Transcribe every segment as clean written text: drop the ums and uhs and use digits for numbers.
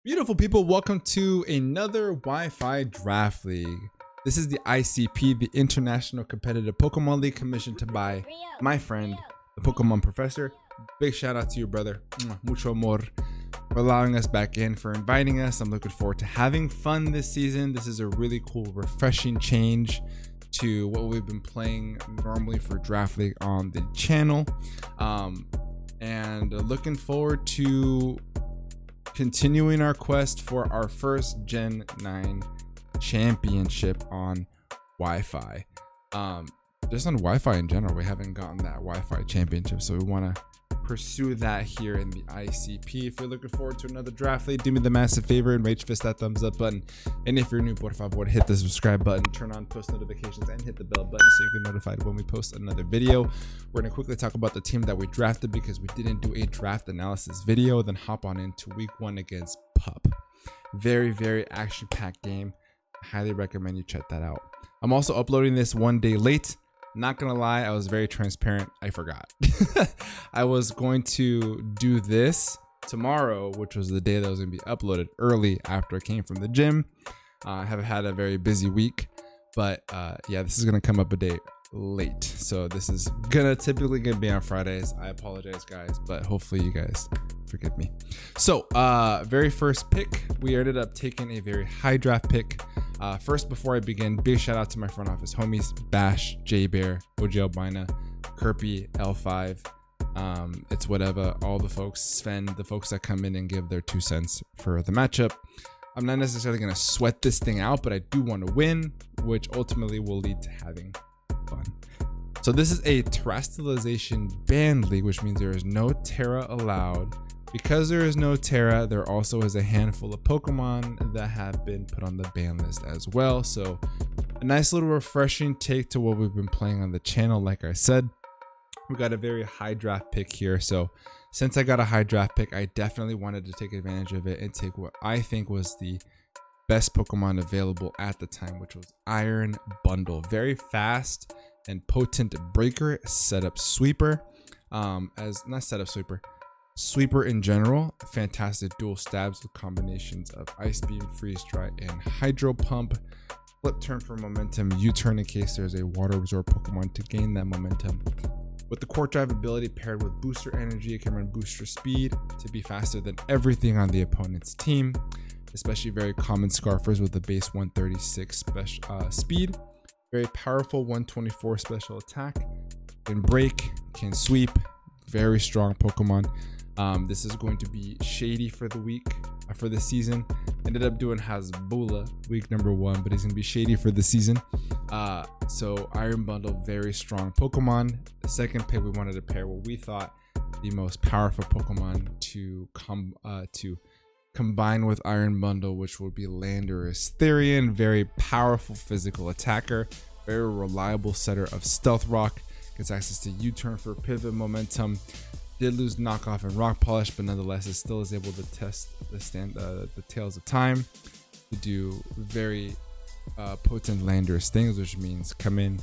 Beautiful people, welcome to another Wi-Fi Draft League. This is the ICP, the International Competitive Pokemon League, commissioned by my friend, the Pokemon Professor. Big shout out to you, brother. Mucho amor for allowing us back in, for inviting us. I'm looking forward to having fun this season. This is a really cool, refreshing change to what we've been playing normally for Draft League on the channel. And looking forward to continuing our quest for our first Gen 9 championship on Wi-Fi. Just on Wi-Fi in general, we haven't gotten that Wi-Fi championship, so we want to pursue that here in the ICP. If you're looking forward to another draft league, do me the massive favor and rage fist that thumbs up button. And if you're new, por favor, hit the subscribe button, turn on post notifications, and hit the bell button so you get notified when we post another video. We're going to quickly talk about the team that we drafted because we didn't do a draft analysis video, then hop on into week 1 against Pup. Very, very action-packed game. I highly recommend you check that out. I'm also uploading this one day late. Not gonna lie, I was very transparent. I forgot. I was going to do this tomorrow, which was the day that was gonna be uploaded early after I came from the gym. I have had a very busy week, but yeah, this is gonna come up a day late. So this is typically gonna be on Fridays. I apologize, guys, but hopefully you guys forgive me. So very first pick, we ended up taking a very high draft pick. First, before I begin, big shout out to my front office homies: Bash, J Bear, OG Albina, Kirby, L5, it's whatever, all the folks, Sven, the folks that come in and give their 2 cents for the matchup. I'm not necessarily going to sweat this thing out, but I do want to win, which ultimately will lead to having fun. So this is a terrestrialization ban league, which means there is no Terra allowed. Because there is no Terra, there also is a handful of Pokemon that have been put on the ban list as well. So a nice little refreshing take to what we've been playing on the channel. Like I said, we got a very high draft pick here. So since I got a high draft pick, I definitely wanted to take advantage of it and take what I think was the best Pokemon available at the time, which was Iron Bundle. Very fast and potent breaker, setup sweeper, Sweeper in general, fantastic dual stabs with combinations of Ice Beam, Freeze Dry, and Hydro Pump. Flip turn for momentum, U-turn in case there's a water absorb Pokemon to gain that momentum. With the Core Drive ability paired with Booster Energy, it can run Booster Speed to be faster than everything on the opponent's team, especially very common Scarfers with the base 136 speed. Very powerful 124 special attack. Can break, can sweep, very strong Pokemon. This is going to be shady for the week, for the season. Ended up doing Hasbula week number 1, but he's gonna be shady for the season. So Iron Bundle, very strong Pokemon. The second pick, we wanted to pair what we thought the most powerful Pokemon to combine with Iron Bundle, which would be Landorus Therian. Very powerful physical attacker, very reliable setter of Stealth Rock. Gets access to U-turn for pivot momentum. Did lose knockoff and rock polish, but nonetheless it still is able to test the tails of time to do very potent Landorus things, which means come in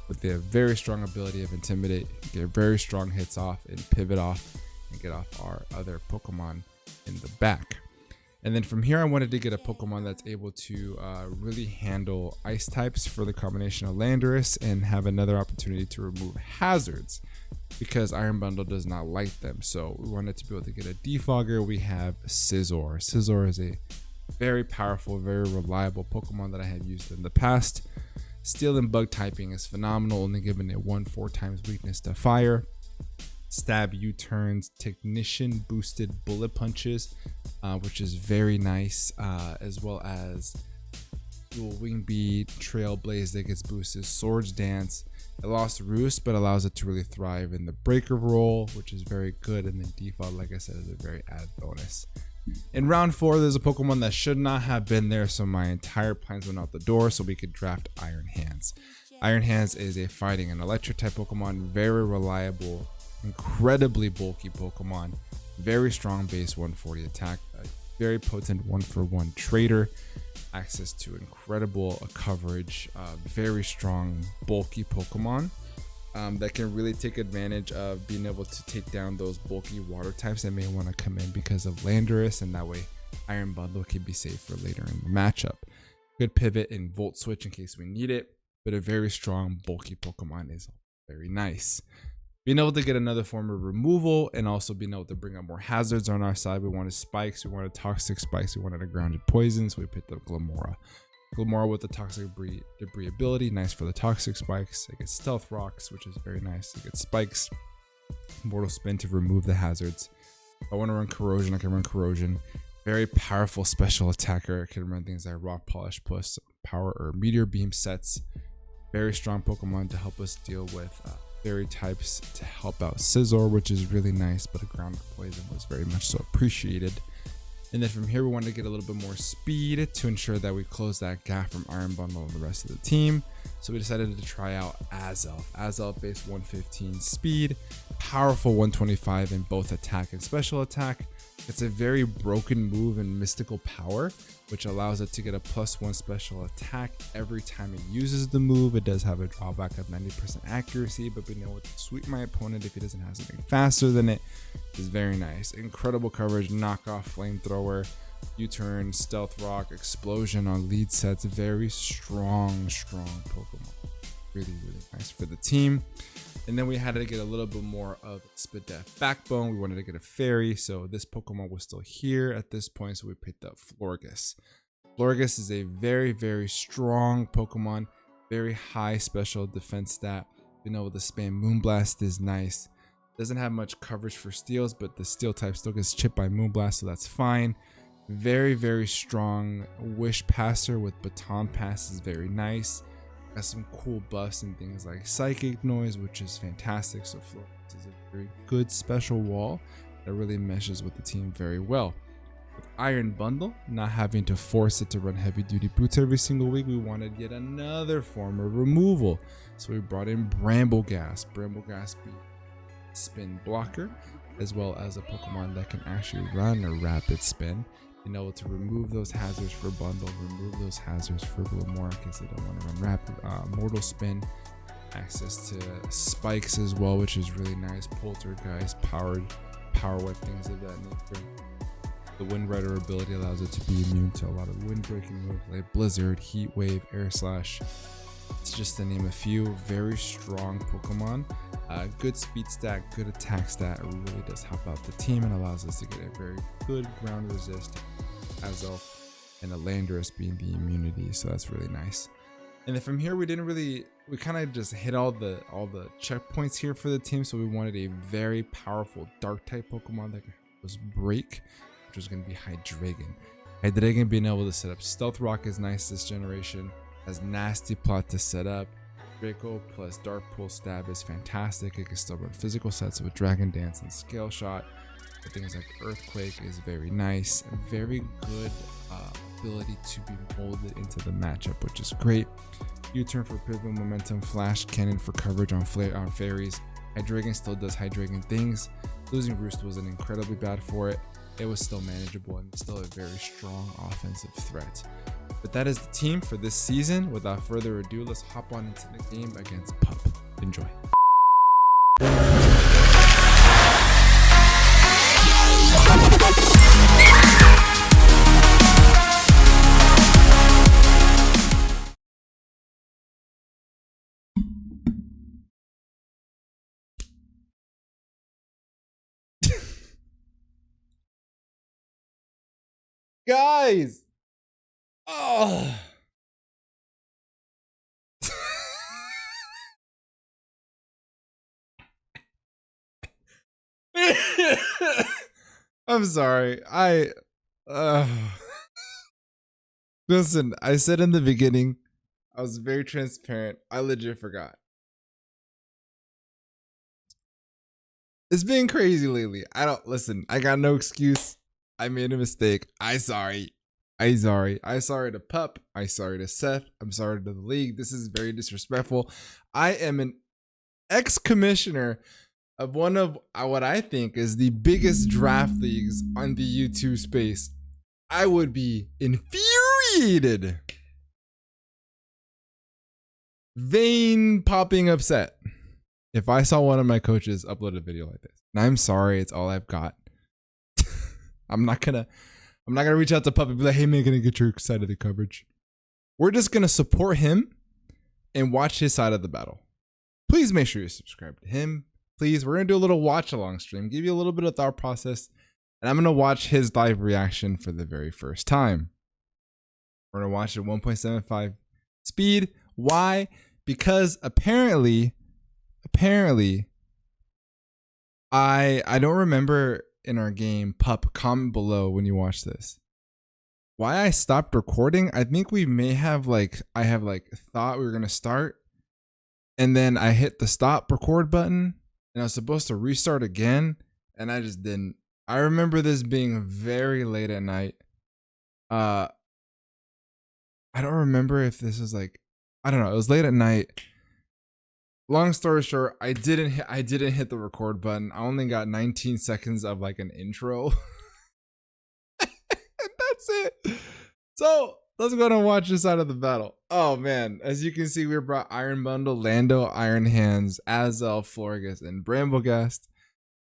with the very strong ability of intimidate, get very strong hits off, and pivot off and get off our other Pokemon in the back. And then from here, I wanted to get a Pokemon that's able to really handle ice types for the combination of Landorus and have another opportunity to remove hazards because Iron Bundle does not like them. So we wanted to be able to get a defogger. We have Scizor. Scizor is a very powerful, very reliable Pokemon that I have used in the past. Steel and Bug typing is phenomenal, only giving it 1/4 times weakness to fire. Stab, U-turns, Technician boosted bullet punches, which is very nice, as well as dual wing beat, Trailblaze that gets boosted, Swords Dance. It lost Roost, but allows it to really thrive in the breaker role, which is very good. And then default, like I said, is a very added bonus. In round 4, there's a Pokemon that should not have been there, so my entire plans went out the door so we could draft Iron Hands. Iron Hands is a fighting and electric type Pokemon, very reliable, incredibly bulky Pokemon, very strong base 140 attack, a very potent 1-for-1 trader, access to incredible coverage, very strong bulky Pokemon that can really take advantage of being able to take down those bulky water types that may want to come in because of Landorus, and that way Iron Bundle can be saved for later in the matchup. Good pivot and Volt Switch in case we need it, but a very strong, bulky Pokemon is very nice. Being able to get another form of removal and also being able to bring up more hazards on our side. We wanted spikes, we wanted toxic spikes, we wanted a grounded poison, so we picked up Glimmora. Glimmora with the toxic debris ability, nice for the toxic spikes. It gets stealth rocks, which is very nice. It gets spikes, mortal spin to remove the hazards. If I want to run corrosion, I can run corrosion. Very powerful special attacker. It can run things like rock polish plus power or meteor beam sets. Very strong Pokemon to help us deal with fairy types to help out Scizor, which is really nice, but a ground poison was very much so appreciated. And then from here, we wanted to get a little bit more speed to ensure that we close that gap from Iron Bundle and the rest of the team. So we decided to try out Azelf. Azelf base 115 speed, powerful 125 in both attack and special attack. It's a very broken move in mystical power, which allows it to get a +1 special attack every time it uses the move. It does have a drawback of 90% accuracy, but being able to sweep my opponent if he doesn't have something faster than it is very nice. Incredible coverage, knockoff flamethrower, U-turn, stealth rock, explosion on lead sets. Very strong Pokemon. Really nice for the team. And then we had to get a little bit more of Spadef backbone. We wanted to get a fairy, so this Pokemon was still here at this point, so we picked up Florges. Florges is a very strong Pokemon, very high special defense stat. Being able to spam Moonblast is nice. Doesn't have much coverage for steals, but the steel type still gets chipped by Moonblast, so that's fine. Very strong Wish Passer with Baton Pass is very nice. Got some cool buffs and things like Psychic Noise, which is fantastic. So Florges is a very good special wall that really meshes with the team very well. With Iron Bundle, not having to force it to run heavy duty boots every single week, we wanted yet another form of removal. So we brought in Brambleghast. Brambleghast being spin blocker, as well as a Pokemon that can actually run a rapid spin. Being able to remove those hazards for Bundle, remove those hazards for Glimmora in case they don't want to run rapid. Mortal Spin, access to spikes as well, which is really nice. Poltergeist, power whip, things of that nature. The Wind Rider ability allows it to be immune to a lot of wind breaking moves like Blizzard, Heat Wave, Air Slash. It's just to name a few. Very strong Pokemon. Good speed stat, good attack stat. It really does help out the team and allows us to get a very good ground resist. Azelf and a Landorus being the immunity, so that's really nice. And then from here, we kind of just hit all the checkpoints here for the team. So we wanted a very powerful dark type Pokemon that can help us break, which was going to be Hydreigon. Hydreigon being able to set up Stealth Rock is nice this generation. Has nasty plot to set up. Draco plus Dark Pulse Stab is fantastic. It can still run physical sets with Dragon Dance and Scale Shot. But things like Earthquake is very nice. A very good ability to be molded into the matchup, which is great. U-turn for pivot momentum, Flash Cannon for coverage on fairies. Hydreigon still does Hydreigon things. Losing Roost wasn't incredibly bad for it. It was still manageable and still a very strong offensive threat. But that is the team for this season. Without further ado, let's hop on into the game against Pup. Enjoy. Guys! Oh. I'm sorry. Listen, I said in the beginning, I was very transparent. I legit forgot. It's been crazy lately. Listen, I got no excuse. I made a mistake. I'm sorry to Pup. I'm sorry to Seth. I'm sorry to the league. This is very disrespectful. I am an ex-commissioner of one of what I think is the biggest draft leagues on the YouTube space. I would be infuriated, vein popping upset if I saw one of my coaches upload a video like this. And I'm sorry, it's all I've got. I'm not gonna I'm not gonna reach out to Puppy and be like, hey man, gonna get your side of the coverage. We're just gonna support him and watch his side of the battle. Please make sure you subscribe to him. Please, we're gonna do a little watch along stream, give you a little bit of thought process, and I'm gonna watch his live reaction for the very first time. We're gonna watch at 1.75 speed. Why? Because apparently, I don't remember in our game. Pup, comment below when you watch this. Why I stopped recording? I think we may have I have thought we were gonna start, and then I hit the stop record button, and I was supposed to restart again, and I just didn't. I remember this being very late at night. I don't remember if this was I don't know. It was late at night. Long story short, I didn't hit the record button. I only got 19 seconds of an intro. That's it. So let's go and watch this side of the battle. Oh man, as you can see, we brought Iron Bundle, Lando, Iron Hands, Azel, Florgus, and Bramblegast.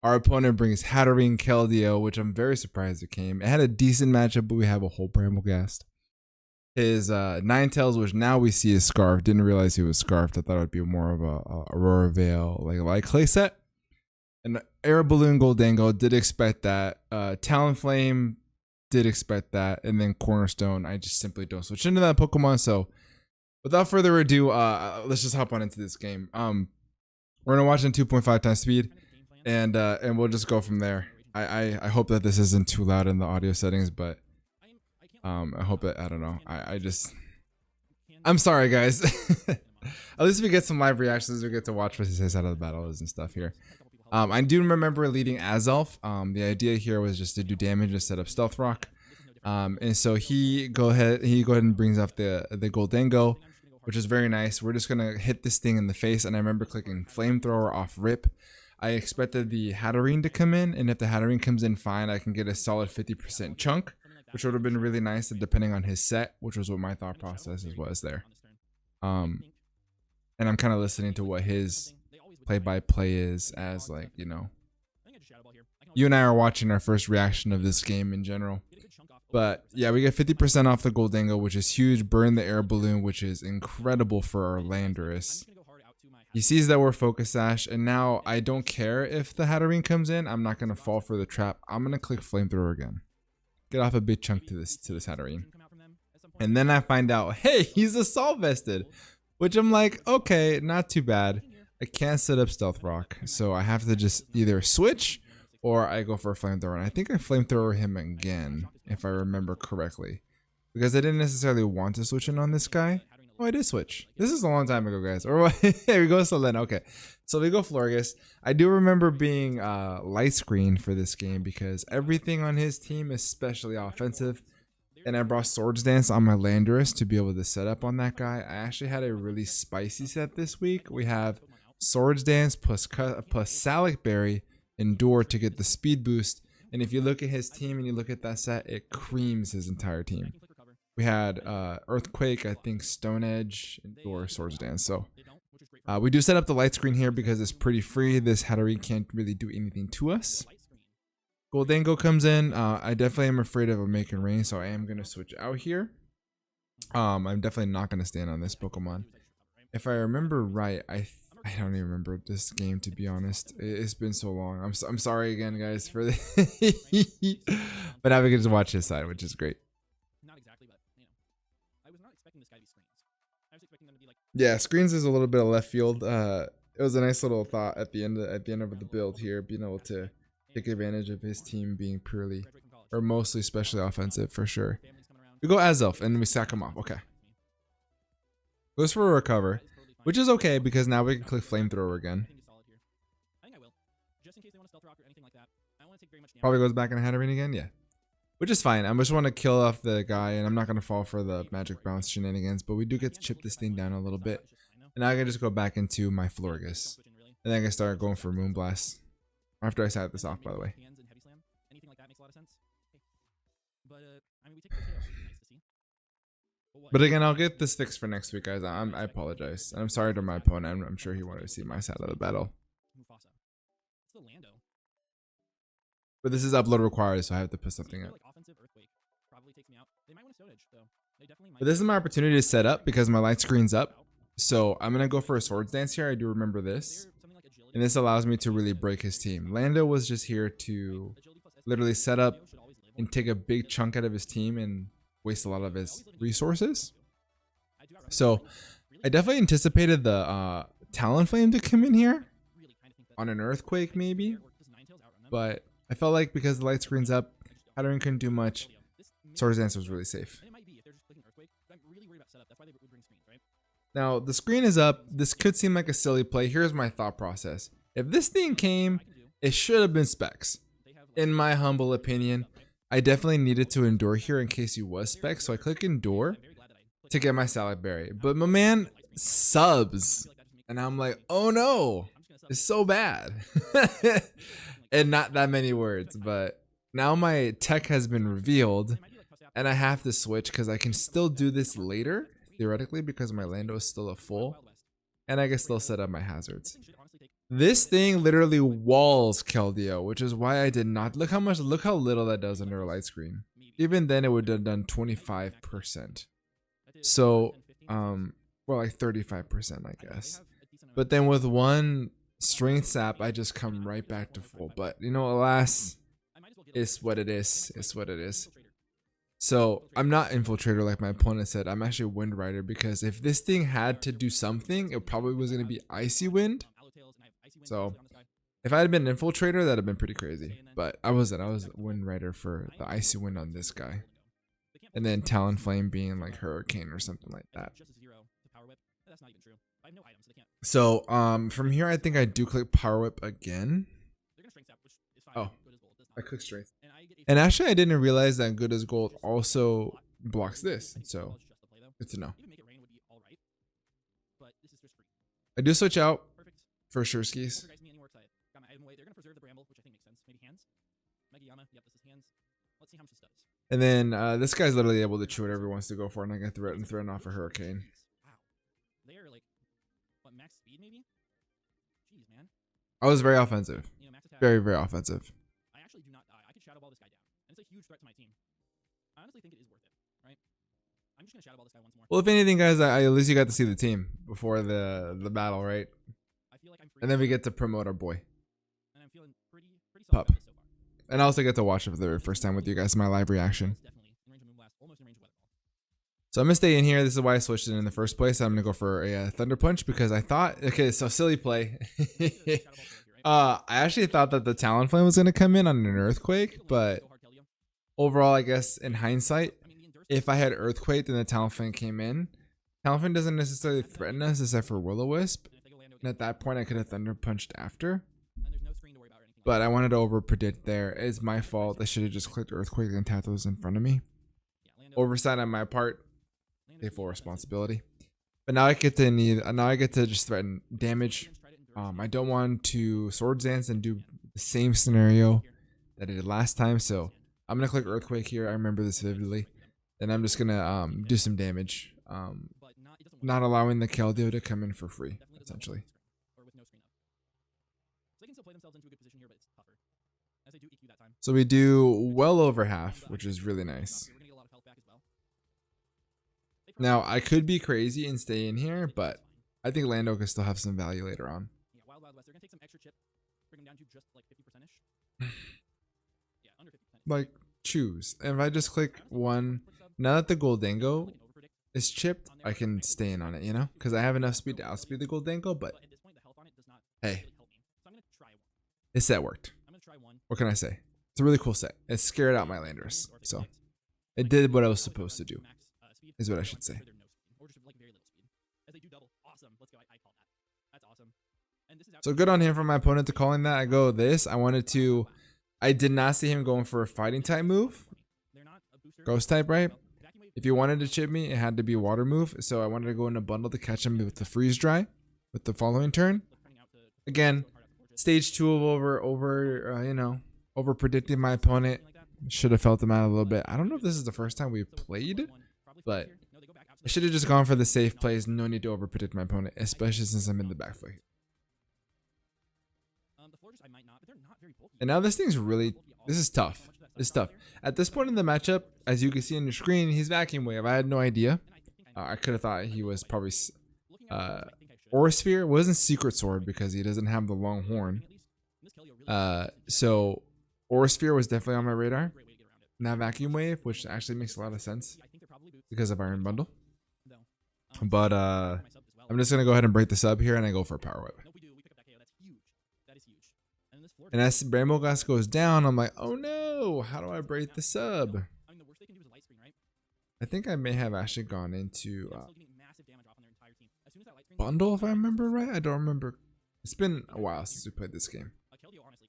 Our opponent brings Hatterene, Keldeo, which I'm very surprised it came. It had a decent matchup, but we have a whole Bramblegast. His Ninetales, which now we see is Scarf. Didn't realize he was Scarfed. I thought it would be more of a Aurora Veil like clay set. And Air Balloon Goldango, did expect that. Talonflame, did expect that. And then Cornerstone, I just simply don't switch into that Pokemon. So without further ado, let's just hop on into this game. We're gonna watch in 2.5 times speed, and we'll just go from there. I hope that this isn't too loud in the audio settings, but I hope that, I don't know. I'm sorry guys. At least we get some live reactions. We get to watch what his side of the battle is and stuff here. I do remember leading Azelf. The idea here was just to do damage and set up Stealth Rock. And so he go ahead and brings up the Goldango, which is very nice. We're just gonna hit this thing in the face, and I remember clicking Flamethrower off rip. I expected the Hatterene to come in, and if the Hatterene comes in fine, I can get a solid 50% chunk, which would have been really nice depending on his set, which was what my thought process was there. And I'm kind of listening to what his play-by-play is, as you know, you and I are watching our first reaction of this game in general. But yeah, we get 50% off the Goldango, which is huge. Burn the Air Balloon, which is incredible for our Landorus. He sees that we're Focus Sash, and now I don't care if the Hatterene comes in. I'm not going to fall for the trap. I'm going to click Flamethrower again. Get off a big chunk to this Hatterene. And then I find out, hey, he's Assault Vested, which I'm like, okay, not too bad. I can't set up Stealth Rock, so I have to just either switch or I go for a Flamethrower. And I think I Flamethrower him again, if I remember correctly, because I didn't necessarily want to switch in on this guy. Oh, I did switch. This is a long time ago, guys. Or here we go, Selena. Okay, so we go Florgus. I do remember being light screen for this game because everything on his team is especially offensive. And I brought Swords Dance on my Landorus to be able to set up on that guy. I actually had a really spicy set this week. We have Swords Dance plus Salic Berry, Endure to get the speed boost. And if you look at his team and you look at that set, it creams his entire team. We had Earthquake, I think Stone Edge, Endure, Swords Dance. So we do set up the light screen here because it's pretty free. This Hatterene can't really do anything to us. Goldango comes in. I definitely am afraid of a Making Rain, so I am going to switch out here. I'm definitely not going to stand on this Pokemon. If I remember right, I don't even remember this game, to be honest. It's been so long. I'm sorry again, guys, for the but now we can just watch his side, which is great. Not exactly, but I was not expecting this guy to be screens. I was expecting them to be yeah, screens is a little bit of left field. It was a nice little thought at the end of the build here, being able to take advantage of his team being purely or mostly specially offensive for sure. We go Azelf and we sack him off. Okay. Goes for a recover, which is okay because now we can click Flamethrower again. Probably goes back in Hatterene again, yeah. Which is fine. I just want to kill off the guy, and I'm not going to fall for the magic bounce shenanigans, but we do get to chip this thing down a little bit. And now I can just go back into my Florgus. And then I can start going for Moonblast. After I set this off, by the way. But again, I'll get this fixed for next week, guys. I apologize. I'm sorry to my opponent. I'm sure he wanted to see my side of the battle. But this is upload required, so I have to put something up. probably takes me out. They might want to Stone Edge, though. They definitely might. But this is my opportunity to set up because my light screen's up. So I'm going to go for a Swords Dance here. I do remember this. And this allows me to really break his team. Lando was just here to literally set up and take a big chunk out of his team and waste a lot of his resources. So I definitely anticipated the Talonflame to come in here on an Earthquake maybe. But I felt like because the light screen's up, Hatterene couldn't do much. Swords Dance was really safe. Now, the screen is up. This could seem like a silly play. Here's my thought process. If this thing came, it should have been Specs. In my humble opinion, I definitely needed to endure here in case he was Specs. So I click endure to get my Salad Berry. But my man subs. And I'm like, oh no, it's so bad. And not that many words. But now my tech has been revealed. And I have to switch because I can still do this later. Theoretically, because my Lando is still a full, and I can still set up my hazards. This thing literally walls Keldeo, which is why I did not. Look how little that does under a light screen. Even then, it would have done 25%. So, well, like 35%, I guess. But then with one strength sap, I just come right back to full. But you know, alas, it's what it is. It's what it is. So I'm not Infiltrator like my opponent said. I'm actually Wind Rider because if this thing had to do something, it probably was going to be Icy Wind. So if I had been Infiltrator, that'd have been pretty crazy. But I wasn't. I was Wind Rider for the Icy Wind on this guy. And then Talonflame being like Hurricane or something like that. So from here, I think I do click Power Whip again. Oh, I click Strength. And actually, I didn't realize that Good as Gold also blocks this. So, good to know. I do switch out for sure skis. And then this guy's literally able to chew whatever he wants to go for, and I get threaten off a Hurricane. I was very offensive. Very, very offensive. Huge threat to my team. I honestly think it is worth it, right? I'm just gonna shadow ball this guy once more. Well, if anything, guys, at least you got to see the team before the battle, right? I feel like I'm and then we get to promote our boy, and I'm feeling pretty Pup. So far. And I also get to watch it for the very first time with you guys, my live reaction. So I'm gonna stay in here. This is why I switched it in the first place. I'm gonna go for a Thunder Punch because I thought, okay, so silly play. I actually thought that the Talonflame was gonna come in on an Earthquake, but overall, I guess in hindsight, if I had Earthquake and the Talonflame came in, Talonflame doesn't necessarily threaten us except for Will-O-Wisp. And at that point, I could have Thunder Punched after. But I wanted to overpredict there. It's my fault. I should have just clicked Earthquake and tapped those in front of me. Oversight on my part. Take full responsibility. But now I get to just threaten damage. I don't want to Swords Dance and do the same scenario that I did last time. So I'm going to click Earthquake here. I remember this vividly. Then I'm just going to do some damage. Not allowing the Keldeo to come in for free, essentially. So we do well over half, which is really nice. Now, I could be crazy and stay in here, but I think Lando could still have some value later on. Like, choose. And if I just click one, now that the Goldango is chipped, I can stay in on it, you know? Because I have enough speed to outspeed the Goldango, but hey, this set worked. What can I say? It's a really cool set. It scared out my Landers, so it did what I was supposed to do, is what I should say. So good on him for my opponent to calling that. I go this. I did not see him going for a fighting type move. Ghost type, right? If you wanted to chip me, it had to be water move. So I wanted to go in a bundle to catch him with the freeze dry with the following turn. Again, stage 2 of over predicting my opponent. Should have felt him out a little bit. I don't know if this is the first time we've played, but I should have just gone for the safe plays. No need to over predict my opponent, especially since I'm in the back foot. And now this thing's really, this is tough. It's tough. At this point in the matchup, as you can see on your screen, he's Vacuum Wave. I had no idea. I could have thought he was probably Aurasphere. It wasn't Secret Sword because he doesn't have the long horn. So Aurasphere was definitely on my radar. Not Vacuum Wave, which actually makes a lot of sense because of Iron Bundle. But I'm just gonna go ahead and break the sub here, and I go for a Power Whip. And as Rainbow Glass goes down, I'm like, oh no, how do I break the sub? I think I may have actually gone into Bundle, if I remember right. I don't remember. It's been a while since we played this game.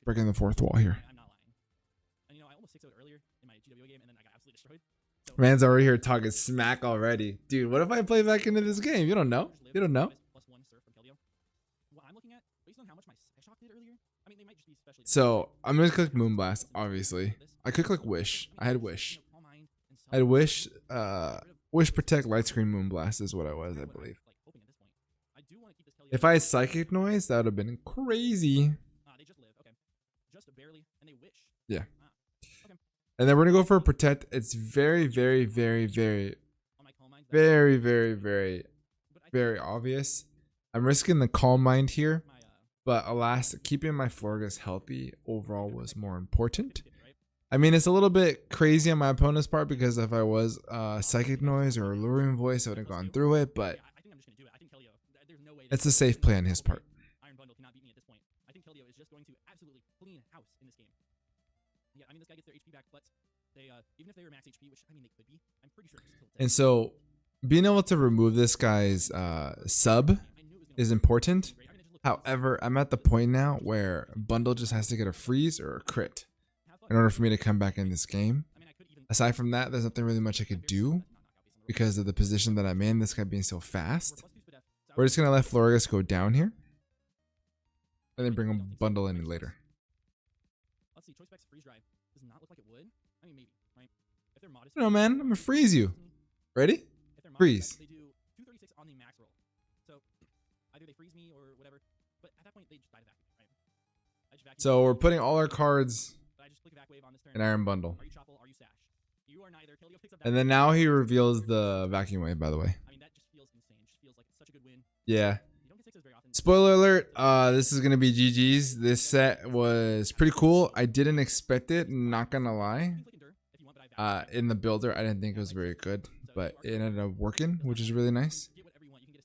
Breaking the fourth wall here. Man's already here talking smack already. Dude, what if I play back into this game? You don't know. You don't know. So I'm gonna click Moonblast, obviously. I could click Wish. I had Wish. I had Wish. Wish, Protect, Light Screen, Moonblast is what I was, I believe. If I had Psychic Noise, that would have been crazy. Yeah. And then we're gonna go for a Protect. It's very, very, very, very, very, very, very, very obvious. I'm risking the Calm Mind here. But alas, keeping my Florges healthy overall was more important. I mean, it's a little bit crazy on my opponent's part because if I was Psychic Noise or Alluring Voice, I would have gone through it. But it's a safe play on his part. Iron Bundle cannot beat me at this point. I think Keldeo is just going to absolutely clean house in this game. Yeah, I mean, this guy gets their HP back, but they even if they were max HP, which I mean they could be, I'm pretty sure it's still dead. And so, being able to remove this guy's sub is important. However, I'm at the point now where Bundle just has to get a freeze or a crit in order for me to come back in this game. Aside from that, there's nothing really much I could do because of the position that I'm in, this guy being so fast. We're just going to let Florges go down here and then bring a Bundle in later. Let's see, Choice Specs freeze drive does not look like it would. I mean, maybe, right? If they're modest, No, man, I'm going to freeze you. Ready? Freeze. They do 236 on the max roll. So either they freeze me or whatever. But at that point, they just die to vacuum, right? I just vacuum. So we're putting all our cards I just click Vac Wave on this turn. in Iron Bundle. Are you Choppel? Are you Sash? You are neither. Keldeo picks up And then now he reveals the Vacuum Wave, by the way. I mean, that just feels insane. Just feels like such a good win. Yeah. You don't get sixes very often. Spoiler alert, this is going to be GG's. This set was pretty cool. I didn't expect it, not going to lie. In the builder, I didn't think it was very good, but it ended up working, which is really nice.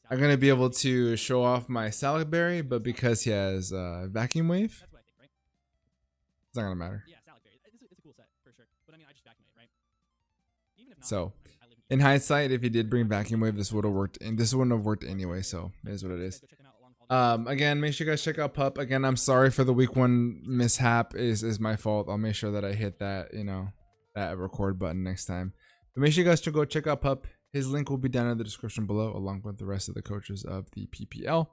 I'm going to be able to show off my Salad Berry, but because he has Vacuum Wave, it's not going to matter. Yeah, Salad Berry. It's a cool set, for sure. But I mean, I just vacuum it, right? Even if not, So, I live in hindsight, if he did bring Vacuum Wave, this would have worked, and this wouldn't have worked anyway, so it is what it is. Again, make sure you guys check out Pup. Again, I'm sorry for the week 1 mishap. Is my fault. I'll make sure that I hit that, you know, that record button next time. But make sure you guys go check out Pup. His link will be down in the description below, along with the rest of the coaches of the PPL.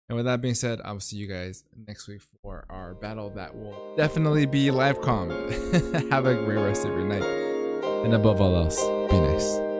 And with that being said, I will see you guys next week for our battle that will definitely be live comm. Have a great rest of your night. And above all else, be nice.